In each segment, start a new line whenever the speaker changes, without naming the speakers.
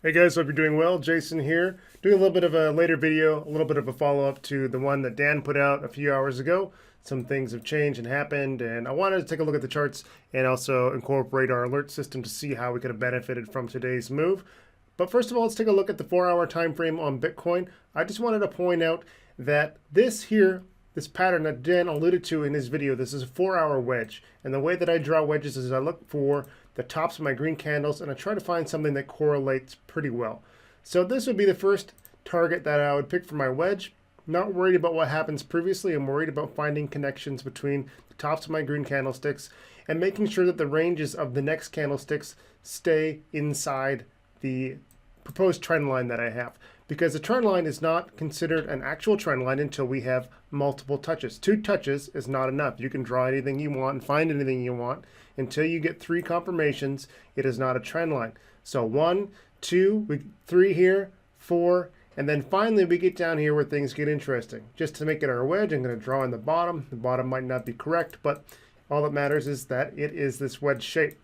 Hey guys, hope you're doing well. Jason here, doing a little bit of a later video, a little bit of a follow-up to the one that Dan put out a few hours ago. Some things have changed and happened, and I wanted to take a look at the charts and also incorporate our alert system to see how we could have benefited from today's move. But first of all, let's take a look at the 4-hour time frame on Bitcoin. I just wanted to point out that this pattern that Dan alluded to in his video, this is a 4-hour wedge. And the way that I draw wedges is I look for the tops of my green candles and I try to find something that correlates pretty well. So this would be the first target that I would pick for my wedge. Not worried about what happens previously. I'm worried about finding connections between the tops of my green candlesticks and making sure that the ranges of the next candlesticks stay inside the proposed trend line that I have. Because the trend line is not considered an actual trend line until we have multiple touches. 2 touches is not enough. You can draw anything you want and find anything you want. Until you get 3 confirmations, it is not a trend line. So 1, 2, 3 here, 4, and then finally we get down here where things get interesting. Just to make it our wedge, I'm going to draw in the bottom. The bottom might not be correct, but all that matters is that it is this wedge shape.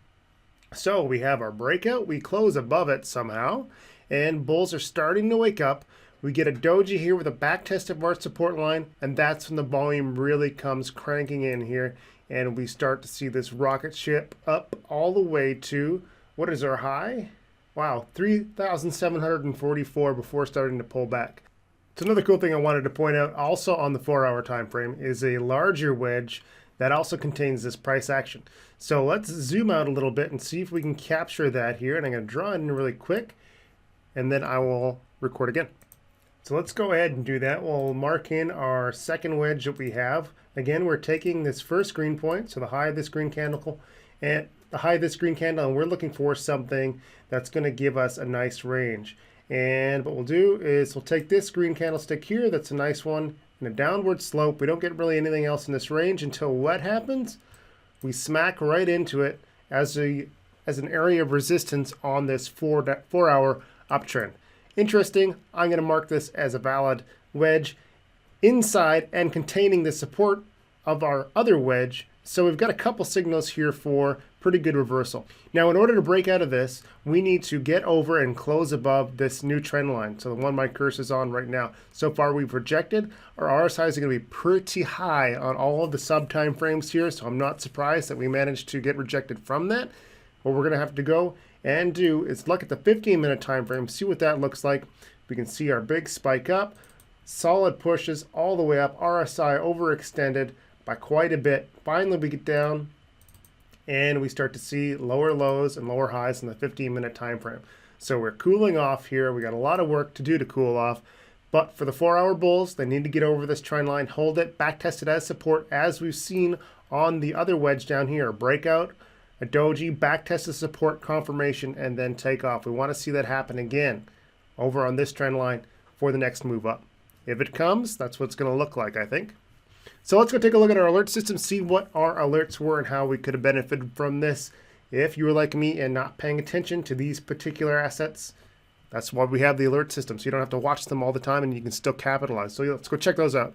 So we have our breakout, we close above it somehow, and bulls are starting to wake up. We get a doji here with a back test of our support line, and that's when the volume really comes cranking in here, and we start to see this rocket ship up all the way to, what is our high? Wow, 3,744 before starting to pull back. So another cool thing I wanted to point out also on the 4-hour time frame is a larger wedge that also contains this price action. So let's zoom out a little bit and see if we can capture that here. And I'm going to draw it in really quick, and then I will record again. So let's go ahead and do that. We'll mark in our second wedge that we have. Again, we're taking this first green point, so the high of this green candle, and we're looking for something that's going to give us a nice range. And what we'll do is we'll take this green candlestick here, that's a nice one, in a downward slope. We don't get really anything else in this range until what happens? We smack right into it as an area of resistance on this 4-hour uptrend. Interesting, I'm going to mark this as a valid wedge inside and containing the support of our other wedge. So we've got a couple signals here for pretty good reversal. Now, in order to break out of this, we need to get over and close above this new trend line. So the one my cursor is on right now. So far we've rejected. Our RSIs are going to be pretty high on all of the sub time frames here. So I'm not surprised that we managed to get rejected from that. What we're going to have to go and do is look at the 15-minute time frame, see what that looks like. We can see our big spike up, solid pushes all the way up, RSI overextended by quite a bit. Finally, we get down and we start to see lower lows and lower highs in the 15-minute time frame. So we're cooling off here. We got a lot of work to do to cool off. But for the 4-hour bulls, they need to get over this trend line, hold it, back test it as support, as we've seen on the other wedge down here. Breakout, a doji, back test the support, confirmation, and then take off. We want to see that happen again over on this trend line for the next move up. If it comes, that's what it's going to look like, I think. So let's go take a look at our alert system, see what our alerts were and how we could have benefited from this. If you were like me and not paying attention to these particular assets, that's why we have the alert system. So you don't have to watch them all the time and you can still capitalize. So let's go check those out.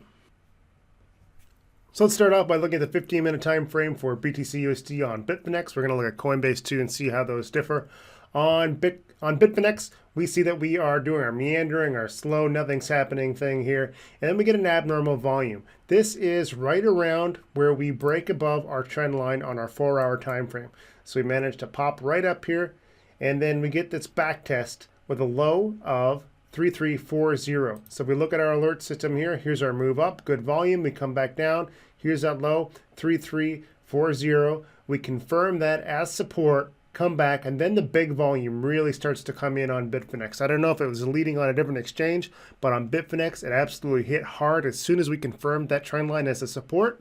So let's start off by looking at the 15-minute time frame for BTC USD on Bitfinex. We're going to look at Coinbase too and see how those differ. On Bitfinex, we see that we are doing our meandering, our slow, nothing's happening thing here, and then we get an abnormal volume. This is right around where we break above our trend line on our 4-hour time frame. So we managed to pop right up here, and then we get this back test with a low of 3340. So if we look at our alert system here, here's our move up, good volume, we come back down, here's that low, 3340. We confirm that as support, come back, and then the big volume really starts to come in on Bitfinex. I don't know if it was leading on a different exchange, but on Bitfinex, it absolutely hit hard as soon as we confirmed that trend line as a support.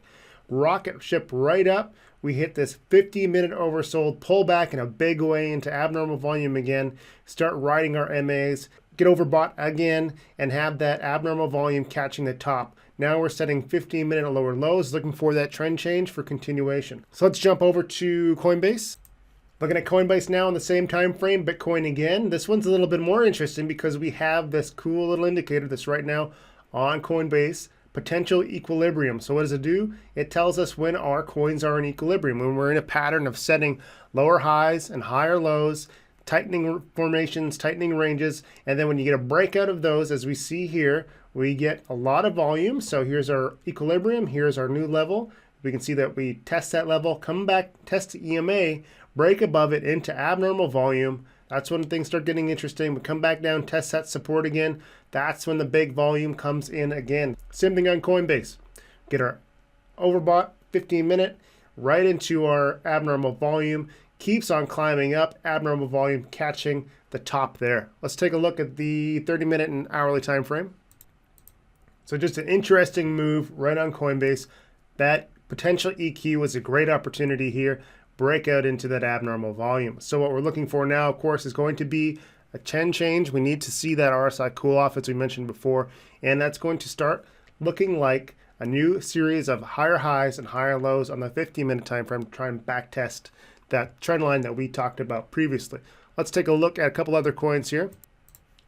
Rocket ship right up. We hit this 50-minute oversold, pull back in a big way into abnormal volume again, start riding our MAs, get overbought again, and have that abnormal volume catching the top. Now we're setting 15-minute lower lows, looking for that trend change for continuation. So let's jump over to Coinbase. Looking at Coinbase now in the same time frame, Bitcoin again. This one's a little bit more interesting because we have this cool little indicator that's right now on Coinbase, potential equilibrium. So what does it do? It tells us when our coins are in equilibrium, when we're in a pattern of setting lower highs and higher lows, tightening formations, tightening ranges, and then when you get a breakout of those, as we see here, we get a lot of volume. So here's our equilibrium, here's our new level. We can see that we test that level, come back, test the EMA, break above it into abnormal volume. That's when things start getting interesting. We come back down, test that support again. That's when the big volume comes in again. Same thing on Coinbase. Get our overbought 15-minute right into our abnormal volume. Keeps on climbing up, abnormal volume catching the top there. Let's take a look at the 30-minute and hourly time frame. So just an interesting move right on Coinbase. That potential EQ was a great opportunity here. Breakout into that abnormal volume. So what we're looking for now, of course, is going to be a trend change. We need to see that RSI cool off, as we mentioned before, and that's going to start looking like a new series of higher highs and higher lows on the 15-minute time frame to try and backtest that trend line that we talked about previously. Let's take a look at a couple other coins here.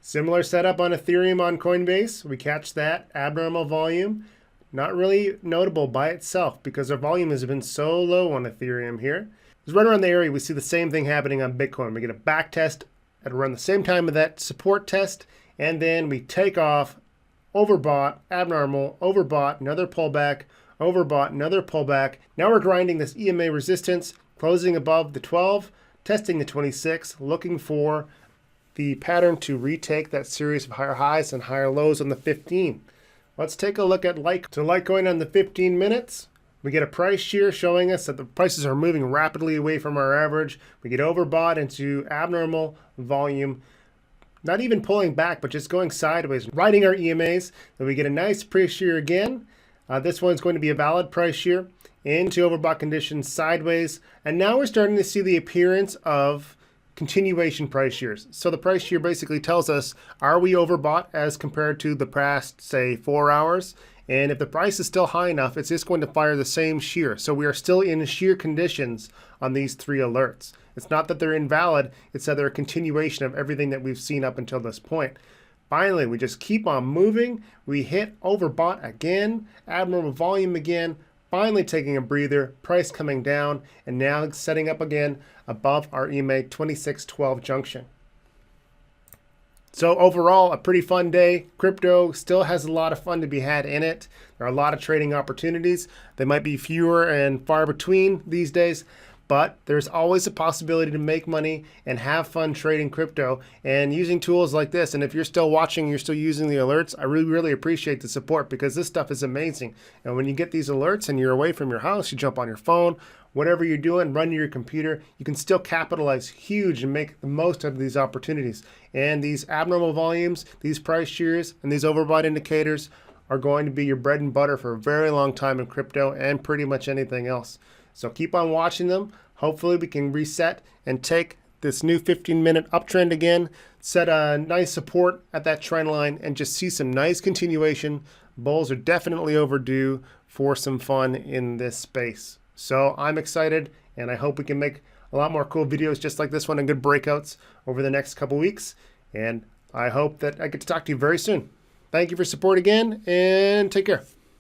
Similar setup on Ethereum on Coinbase. We catch that abnormal volume. Not really notable by itself because our volume has been so low on Ethereum here. It's right around the area. We see the same thing happening on Bitcoin. We get a back test at around the same time of that support test, and then we take off, overbought, abnormal, overbought, another pullback, overbought, another pullback. Now we're grinding this EMA resistance, closing above the 12, testing the 26, looking for the pattern to retake that series of higher highs and higher lows on the 15. Let's take a look at Litecoin on the 15 minutes. We get a price shear showing us that the prices are moving rapidly away from our average. We get overbought into abnormal volume, not even pulling back, but just going sideways, riding our EMAs. Then we get a nice price shear again. This one's going to be a valid price shear into overbought conditions sideways. And now we're starting to see the appearance of continuation price shears. So the price shear basically tells us, are we overbought as compared to the past, say, 4 hours? And if the price is still high enough, it's just going to fire the same shear. So we are still in shear conditions on these three alerts. It's not that they're invalid, it's that they're a continuation of everything that we've seen up until this point. Finally, we just keep on moving. We hit overbought again, abnormal volume again, finally taking a breather, price coming down, and now setting up again above our EMA 2612 junction. So overall, a pretty fun day. Crypto still has a lot of fun to be had in it. There are a lot of trading opportunities. They might be fewer and far between these days, but there's always a possibility to make money and have fun trading crypto and using tools like this. And if you're still watching, you're still using the alerts, I really appreciate the support because this stuff is amazing. And when you get these alerts and you're away from your house, you jump on your phone, whatever you're doing, run your computer, you can still capitalize huge and make the most of these opportunities. And these abnormal volumes, these price shears, and these overbought indicators are going to be your bread and butter for a very long time in crypto and pretty much anything else. So keep on watching them. Hopefully we can reset and take this new 15-minute uptrend again, set a nice support at that trend line, and just see some nice continuation. Bulls are definitely overdue for some fun in this space. So I'm excited, and I hope we can make a lot more cool videos just like this one and good breakouts over the next couple weeks. And I hope that I get to talk to you very soon. Thank you for support again, and take care.